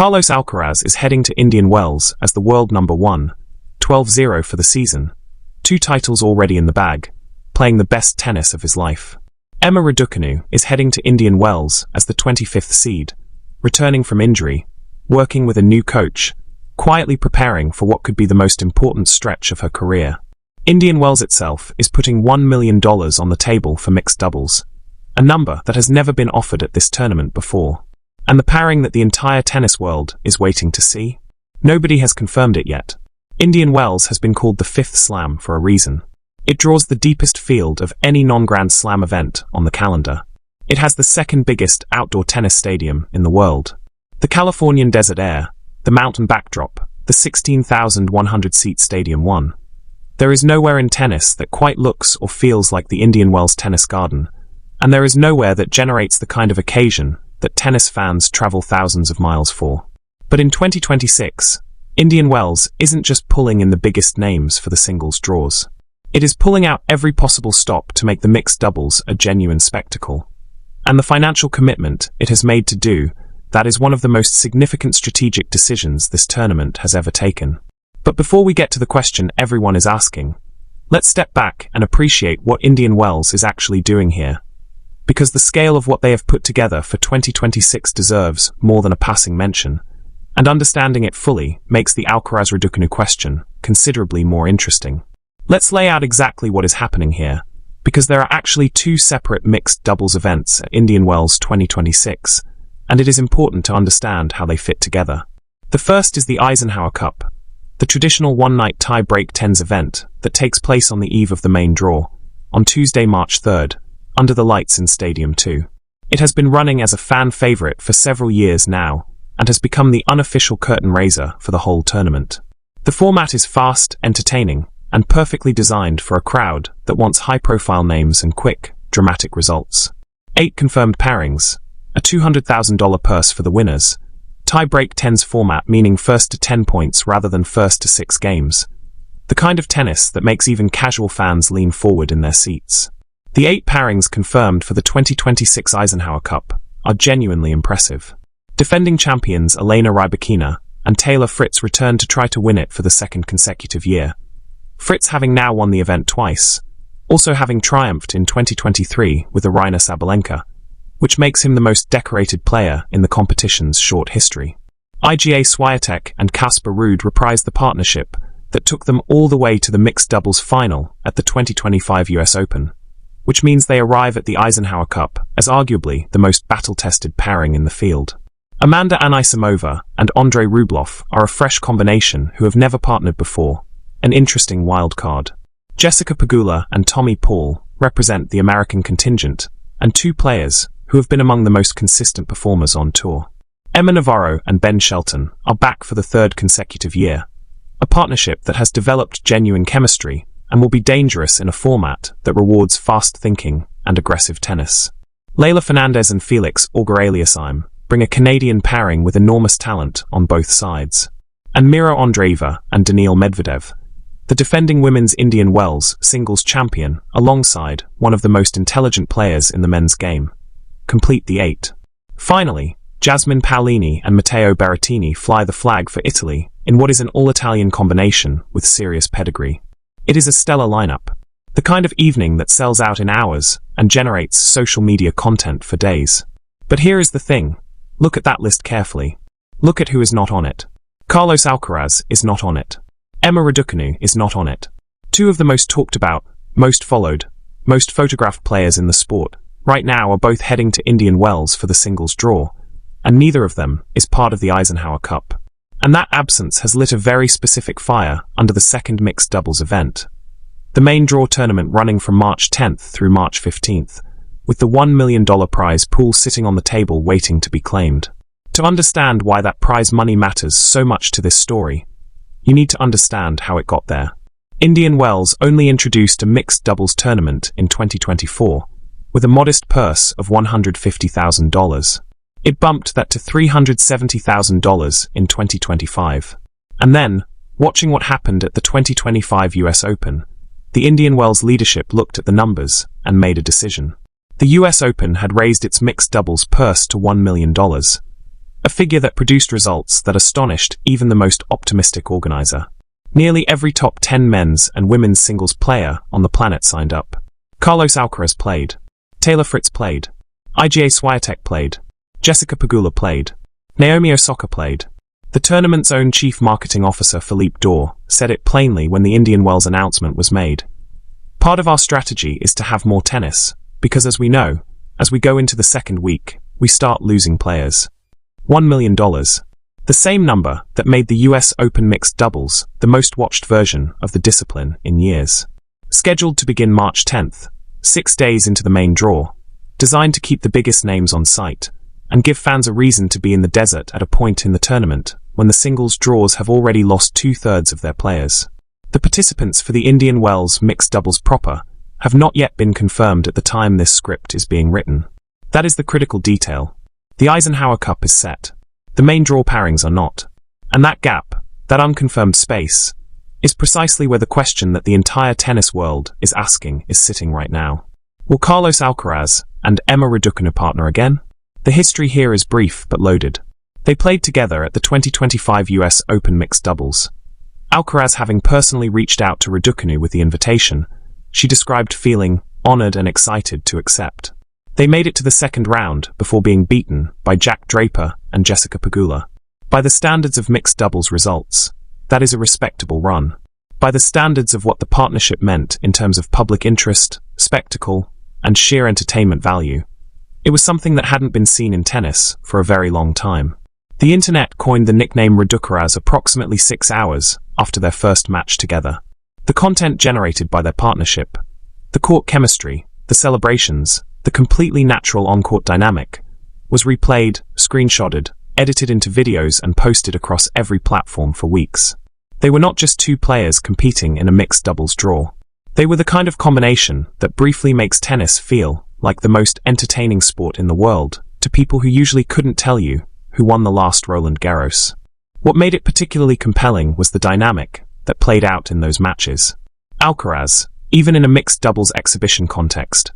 Carlos Alcaraz is heading to Indian Wells as the world number 1, 12-0 for the season. 2 titles already in the bag, playing the best tennis of his life. Raducanu is heading to Indian Wells as the 25th seed, returning from injury, working with a new coach, quietly preparing for what could be the most important stretch of her career. Indian Wells itself is putting $1 million on the table for mixed doubles, a number that has never been offered at this tournament before. And the pairing that the entire tennis world is waiting to see? Nobody has confirmed it yet. Indian Wells has been called the 5th Slam for a reason. It draws the deepest field of any non-Grand Slam event on the calendar. It has the 2nd biggest outdoor tennis stadium in the world. The Californian desert air, the mountain backdrop, the 16,100-seat Stadium 1. There is nowhere in tennis that quite looks or feels like the Indian Wells Tennis Garden, and there is nowhere that generates the kind of occasion that tennis fans travel thousands of miles for. But in 2026, Indian Wells isn't just pulling in the biggest names for the singles draws. It is pulling out every possible stop to make the mixed doubles a genuine spectacle. And the financial commitment it has made to do that is one of the most significant strategic decisions this tournament has ever taken. But before we get to the question everyone is asking, let's step back and appreciate what Indian Wells is actually doing here. Because the scale of what they have put together for 2026 deserves more than a passing mention, and understanding it fully makes the Alcaraz-Raducanu question considerably more interesting. Let's lay out exactly what is happening here, because there are actually 2 separate mixed doubles events at Indian Wells 2026, and it is important to understand how they fit together. The first is the Eisenhower Cup, the traditional one-night tie-break tens event that takes place on the eve of the main draw, on Tuesday, March 3rd, under the lights in Stadium 2. It has been running as a fan favorite for several years now, and has become the unofficial curtain raiser for the whole tournament. The format is fast, entertaining, and perfectly designed for a crowd that wants high-profile names and quick, dramatic results. 8 confirmed pairings, a $200,000 purse for the winners, tie-break tens format meaning first to 10 points rather than first to 6 games. The kind of tennis that makes even casual fans lean forward in their seats. The 8 pairings confirmed for the 2026 Eisenhower Cup are genuinely impressive. Defending champions Elena Rybakina and Taylor Fritz return to try to win it for the 2nd consecutive year. Fritz having now won the event twice, also having triumphed in 2023 with Aryna Sabalenka, which makes him the most decorated player in the competition's short history. Iga Swiatek and Casper Ruud reprised the partnership that took them all the way to the mixed doubles final at the 2025 US Open, which means they arrive at the Eisenhower Cup as arguably the most battle-tested pairing in the field. Amanda Anisimova and Andrei Rublev are a fresh combination who have never partnered before, an interesting wild card. Jessica Pegula and Tommy Paul represent the American contingent, and 2 players who have been among the most consistent performers on tour. Emma Navarro and Ben Shelton are back for the 3rd consecutive year, a partnership that has developed genuine chemistry and will be dangerous in a format that rewards fast thinking and aggressive tennis. Leylah Fernandez and Felix Auger-Aliassime bring a Canadian pairing with enormous talent on both sides. And Miro Andreeva and Daniil Medvedev, the defending women's Indian Wells singles champion alongside one of the most intelligent players in the men's game, complete the 8. Finally, Jasmine Paolini and Matteo Berrettini fly the flag for Italy in what is an all-Italian combination with serious pedigree. It is a stellar lineup, the kind of evening that sells out in hours and generates social media content for days. But here is the thing, look at that list carefully. Look at who is not on it. Carlos Alcaraz is not on it. Emma Raducanu is not on it. 2 of the most talked about, most followed, most photographed players in the sport right now are both heading to Indian Wells for the singles draw, and neither of them is part of the Eisenhower Cup. And that absence has lit a very specific fire under the 2nd mixed doubles event. The main draw tournament running from March 10th through March 15th, with the $1 million prize pool sitting on the table waiting to be claimed. To understand why that prize money matters so much to this story, you need to understand how it got there. Indian Wells only introduced a mixed doubles tournament in 2024, with a modest purse of $150,000. It bumped that to $370,000 in 2025. And then, watching what happened at the 2025 US Open, the Indian Wells leadership looked at the numbers and made a decision. The US Open had raised its mixed doubles purse to $1 million. a figure that produced results that astonished even the most optimistic organizer. Nearly every top 10 men's and women's singles player on the planet signed up. Carlos Alcaraz played. Taylor Fritz played. Iga Swiatek played. Jessica Pegula played. Naomi Osaka played. The tournament's own chief marketing officer Philippe Dor said it plainly when the Indian Wells announcement was made. Part of our strategy is to have more tennis, because as we know, as we go into the second week, we start losing players. $1 million. The same number that made the US Open mixed doubles the most watched version of the discipline in years. Scheduled to begin March 10th, 6 days into the main draw, designed to keep the biggest names on site, and give fans a reason to be in the desert at a point in the tournament when the singles draws have already lost 2/3 of their players. The participants for the Indian Wells mixed doubles proper have not yet been confirmed at the time this script is being written. That is the critical detail. The Eisenhower Cup is set. The main draw pairings are not. And that gap, that unconfirmed space, is precisely where the question that the entire tennis world is asking is sitting right now. Will Carlos Alcaraz and Emma Raducanu partner again? The history here is brief but loaded. They played together at the 2025 US Open mixed doubles. Alcaraz having personally reached out to Raducanu with the invitation, she described feeling honored and excited to accept. They made it to the second round before being beaten by Jack Draper and Jessica Pegula. By the standards of mixed doubles results, that is a respectable run. By the standards of what the partnership meant in terms of public interest, spectacle, and sheer entertainment value, it was something that hadn't been seen in tennis for a very long time. The internet coined the nickname Raducaraz approximately 6 hours after their first match together. The content generated by their partnership, the court chemistry, the celebrations, the completely natural on-court dynamic, was replayed, screenshotted, edited into videos and posted across every platform for weeks. They were not just two players competing in a mixed doubles draw. They were the kind of combination that briefly makes tennis feel like the most entertaining sport in the world to people who usually couldn't tell you who won the last Roland Garros. What made it particularly compelling was the dynamic that played out in those matches. Alcaraz, even in a mixed doubles exhibition context,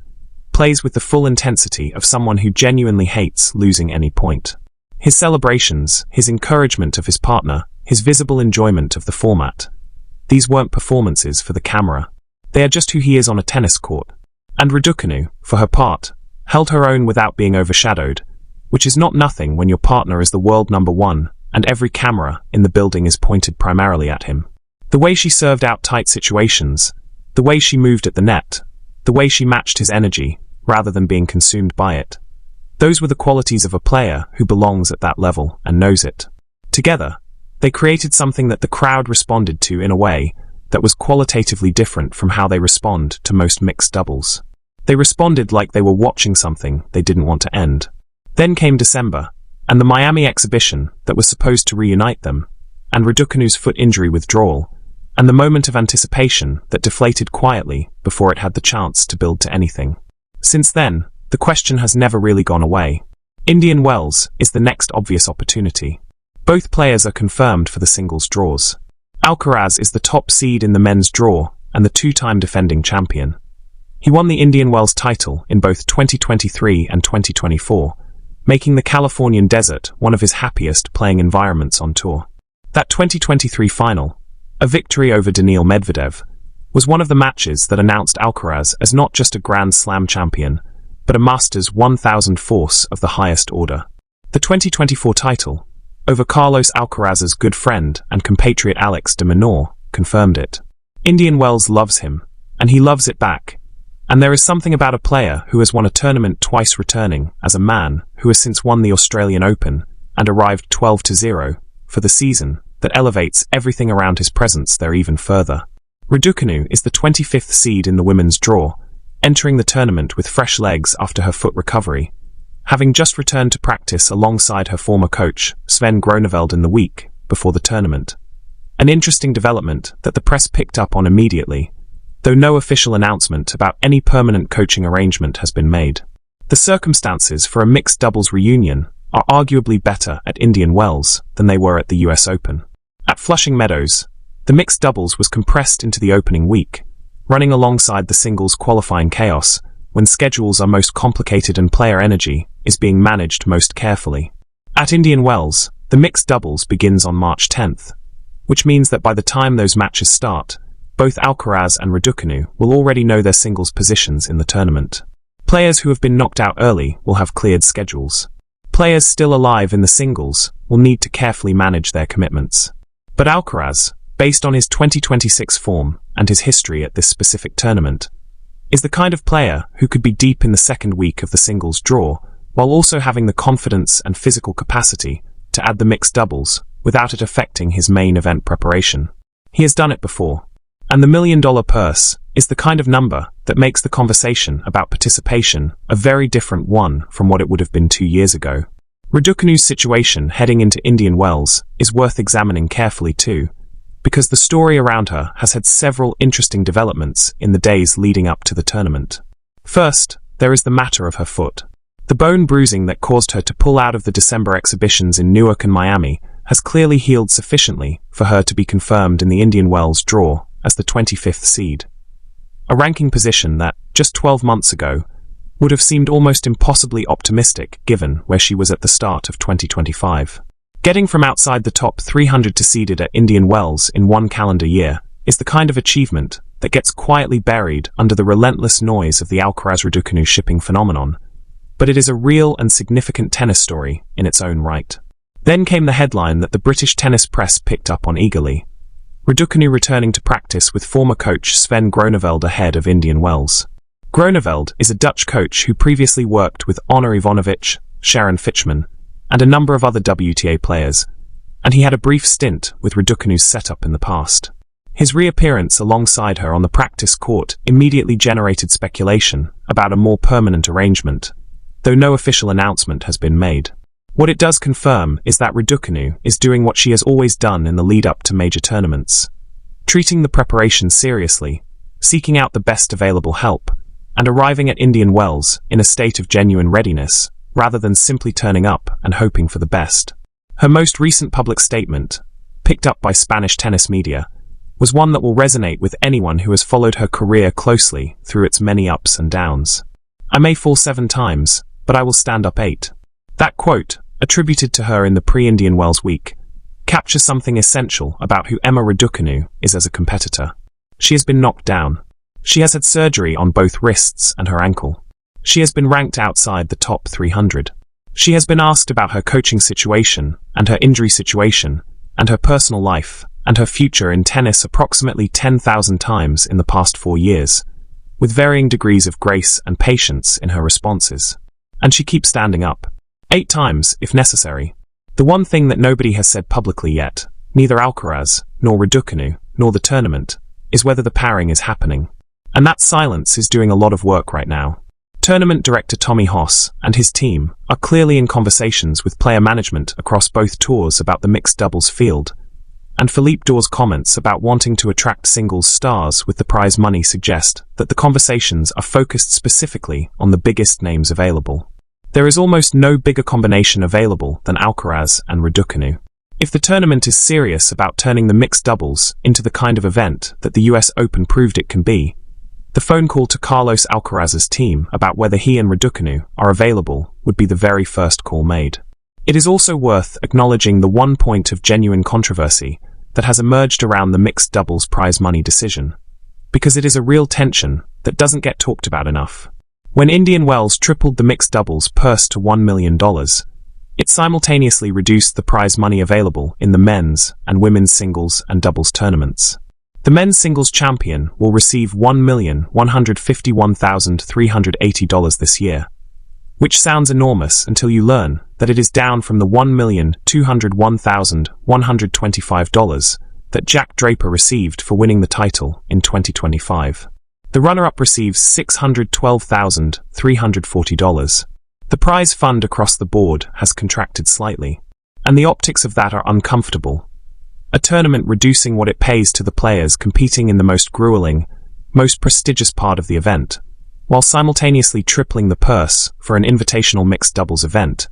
plays with the full intensity of someone who genuinely hates losing any point. His celebrations, his encouragement of his partner, his visible enjoyment of the format. These weren't performances for the camera. They are just who he is on a tennis court. And Raducanu, for her part, held her own without being overshadowed, which is not nothing when your partner is the world number one and every camera in the building is pointed primarily at him. The way she served out tight situations, the way she moved at the net, the way she matched his energy rather than being consumed by it. Those were the qualities of a player who belongs at that level and knows it. Together, they created something that the crowd responded to in a way that was qualitatively different from how they respond to most mixed doubles. They responded like they were watching something they didn't want to end. Then came December, and the Miami exhibition that was supposed to reunite them, and Raducanu's foot injury withdrawal, and the moment of anticipation that deflated quietly before it had the chance to build to anything. Since then, the question has never really gone away. Indian Wells is the next obvious opportunity. Both players are confirmed for the singles draws. Alcaraz is the top seed in the men's draw and the two-time defending champion. He won the Indian Wells title in both 2023 and 2024, making the Californian desert one of his happiest playing environments on tour. That 2023 final, a victory over Daniil Medvedev, was one of the matches that announced Alcaraz as not just a Grand Slam champion, but a Masters 1000 force of the highest order. The 2024 title, over Carlos Alcaraz's good friend and compatriot Alex de Minaur, confirmed it. Indian Wells loves him, and he loves it back. And there is something about a player who has won a tournament twice returning as a man who has since won the Australian Open and arrived 12-0 for the season that elevates everything around his presence there even further. Raducanu is the 25th seed in the women's draw, entering the tournament with fresh legs after her foot recovery, having just returned to practice alongside her former coach, Sven Groneveld, in the week before the tournament. An interesting development that the press picked up on immediately, though no official announcement about any permanent coaching arrangement has been made. The circumstances for a mixed doubles reunion are arguably better at Indian Wells than they were at the US Open. At Flushing Meadows, the mixed doubles was compressed into the opening week, running alongside the singles qualifying chaos when schedules are most complicated and player energy is being managed most carefully. At Indian Wells, the mixed doubles begins on March 10th, which means that by the time those matches start, both Alcaraz and Raducanu will already know their singles positions in the tournament. Players who have been knocked out early will have cleared schedules. Players still alive in the singles will need to carefully manage their commitments. But Alcaraz, based on his 2026 form and his history at this specific tournament, is the kind of player who could be deep in the second week of the singles draw, while also having the confidence and physical capacity to add the mixed doubles without it affecting his main event preparation. He has done it before, and the $1 million purse is the kind of number that makes the conversation about participation a very different one from what it would have been 2 years ago. Raducanu's situation heading into Indian Wells is worth examining carefully too, because the story around her has had several interesting developments in the days leading up to the tournament. First, there is the matter of her foot. The bone bruising that caused her to pull out of the December exhibitions in Newark and Miami has clearly healed sufficiently for her to be confirmed in the Indian Wells draw as the 25th seed. A ranking position that, just 12 months ago, would have seemed almost impossibly optimistic given where she was at the start of 2025. Getting from outside the top 300 to seeded at Indian Wells in one calendar year is the kind of achievement that gets quietly buried under the relentless noise of the Alcaraz-Raducanu shipping phenomenon, but it is a real and significant tennis story in its own right. Then came the headline that the British tennis press picked up on eagerly: Raducanu returning to practice with former coach Sven Groeneveld ahead of Indian Wells. Groeneveld is a Dutch coach who previously worked with Honor Ivanovic, Sharon Fitchman, and a number of other WTA players, and he had a brief stint with Raducanu's setup in the past. His reappearance alongside her on the practice court immediately generated speculation about a more permanent arrangement, though no official announcement has been made. What it does confirm is that Raducanu is doing what she has always done in the lead-up to major tournaments, treating the preparation seriously, seeking out the best available help, and arriving at Indian Wells in a state of genuine readiness, rather than simply turning up and hoping for the best. Her most recent public statement, picked up by Spanish tennis media, was one that will resonate with anyone who has followed her career closely through its many ups and downs. "I may fall 7 times, but I will stand up 8. That quote, attributed to her in the pre-Indian Wells week, captures something essential about who Emma Raducanu is as a competitor. She has been knocked down. She has had surgery on both wrists and her ankle. She has been ranked outside the top 300. She has been asked about her coaching situation and her injury situation and her personal life and her future in tennis approximately 10,000 times in the past 4 years, with varying degrees of grace and patience in her responses. And she keeps standing up. 8 times, if necessary. The one thing that nobody has said publicly yet, neither Alcaraz, nor Raducanu, nor the tournament, is whether the pairing is happening. And that silence is doing a lot of work right now. Tournament director Tommy Haas and his team are clearly in conversations with player management across both tours about the mixed doubles field, and Philippe Dor's comments about wanting to attract singles stars with the prize money suggest that the conversations are focused specifically on the biggest names available. There is almost no bigger combination available than Alcaraz and Raducanu. If the tournament is serious about turning the mixed doubles into the kind of event that the US Open proved it can be, the phone call to Carlos Alcaraz's team about whether he and Raducanu are available would be the very first call made. It is also worth acknowledging the one point of genuine controversy that has emerged around the mixed doubles prize money decision, because it is a real tension that doesn't get talked about enough. When Indian Wells tripled the mixed doubles purse to $1 million, it simultaneously reduced the prize money available in the men's and women's singles and doubles tournaments. The men's singles champion will receive $1,151,380 this year, which sounds enormous until you learn that it is down from the $1,201,125 that Jack Draper received for winning the title in 2025. The runner-up receives $612,340. The prize fund across the board has contracted slightly, and the optics of that are uncomfortable. A tournament reducing what it pays to the players competing in the most grueling, most prestigious part of the event, while simultaneously tripling the purse for an invitational mixed doubles event,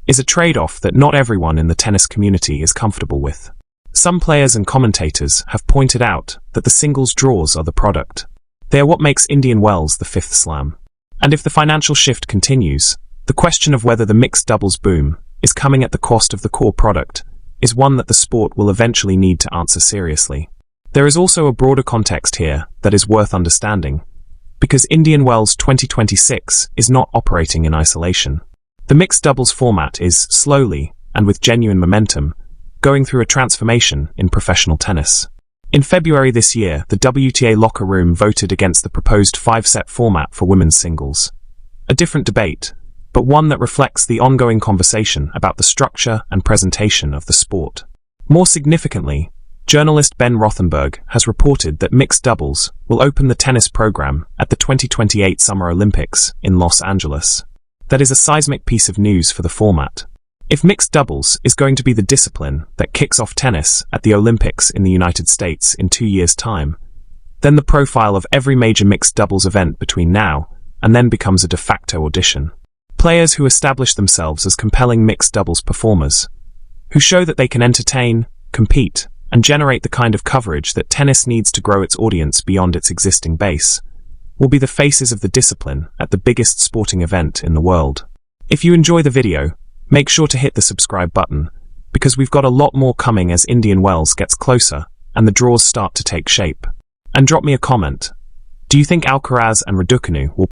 is a trade-off that not everyone in the tennis community is comfortable with. Some players and commentators have pointed out that the singles draws are the product. They are what makes Indian Wells the 5th slam. And if the financial shift continues, the question of whether the mixed doubles boom is coming at the cost of the core product is one that the sport will eventually need to answer seriously. There is also a broader context here that is worth understanding, because Indian Wells 2026 is not operating in isolation. The mixed doubles format is slowly, and with genuine momentum, going through a transformation in professional tennis. In February this year, the WTA locker room voted against the proposed 5-set format for women's singles. A different debate, but one that reflects the ongoing conversation about the structure and presentation of the sport. More significantly, journalist Ben Rothenberg has reported that mixed doubles will open the tennis program at the 2028 Summer Olympics in Los Angeles. That is a seismic piece of news for the format. If mixed doubles is going to be the discipline that kicks off tennis at the Olympics in the United States in 2 years' time, then the profile of every major mixed doubles event between now and then becomes a de facto audition. Players who establish themselves as compelling mixed doubles performers, who show that they can entertain, compete, and generate the kind of coverage that tennis needs to grow its audience beyond its existing base, will be the faces of the discipline at the biggest sporting event in the world. If you enjoy the video, make sure to hit the subscribe button, because we've got a lot more coming as Indian Wells gets closer and the draws start to take shape. And drop me a comment. Do you think Alcaraz and Raducanu will